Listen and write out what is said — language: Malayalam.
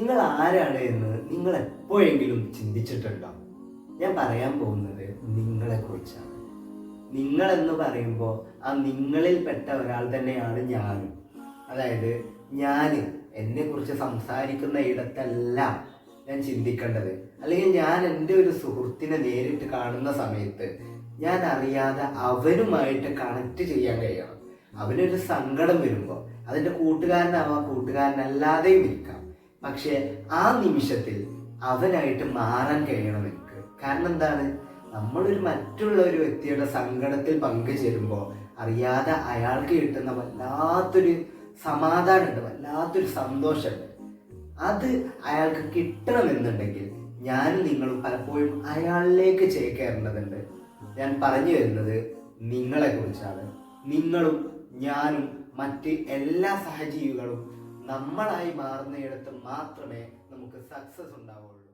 നിങ്ങൾ ആരാണ് എന്ന് നിങ്ങൾ എപ്പോഴെങ്കിലും ചിന്തിച്ചിട്ടുണ്ടോ? ഞാൻ പറയാൻ പോകുന്നത് നിങ്ങളെ കുറിച്ചാണ്. നിങ്ങളെന്ന് പറയുമ്പോൾ ആ നിങ്ങളിൽപ്പെട്ട ഒരാൾ തന്നെയാണ് ഞാനും. അതായത് ഞാൻ എന്നെക്കുറിച്ച് സംസാരിക്കുന്ന ഇടത്തല്ല ഞാൻ ചിന്തിക്കേണ്ടത്, അല്ലെങ്കിൽ ഞാൻ എൻ്റെ ഒരു സുഹൃത്തിനെ നേരിട്ട് കാണുന്ന സമയത്ത് ഞാൻ അറിയാതെ അവനുമായിട്ട് കണക്ട് ചെയ്യാൻ കഴിയണം. അവനൊരു സങ്കടം വരുമ്പോൾ അതിൻ്റെ കൂട്ടുകാരനാവാം, കൂട്ടുകാരനല്ലാതെയും ഇരിക്കാം. പക്ഷെ ആ നിമിഷത്തിൽ അവനായിട്ട് മാറാൻ കഴിയണം എനിക്ക്. കാരണം എന്താണ്? നമ്മളൊരു മറ്റുള്ള ഒരു വ്യക്തിയുടെ സങ്കടത്തിൽ പങ്കുചേരുമ്പോൾ അറിയാതെ അയാൾക്ക് കിട്ടുന്ന വല്ലാത്തൊരു സമാധാനമുണ്ട്, വല്ലാത്തൊരു സന്തോഷമുണ്ട്. അത് അയാൾക്ക് കിട്ടണമെന്നുണ്ടെങ്കിൽ ഞാനും നിങ്ങളും പലപ്പോഴും അയാളിലേക്ക് ചേക്കേറേണ്ടതുണ്ട്. ഞാൻ പറഞ്ഞു വരുന്നത് നിങ്ങളെ കുറിച്ചാണ്. നിങ്ങളും ഞാനും മറ്റ് എല്ലാ സഹജീവികളും നമ്മളായി മാറുന്നയിടത്ത് മാത്രമേ നമുക്ക് സക്സസ് ഉണ്ടാവുള്ളൂ.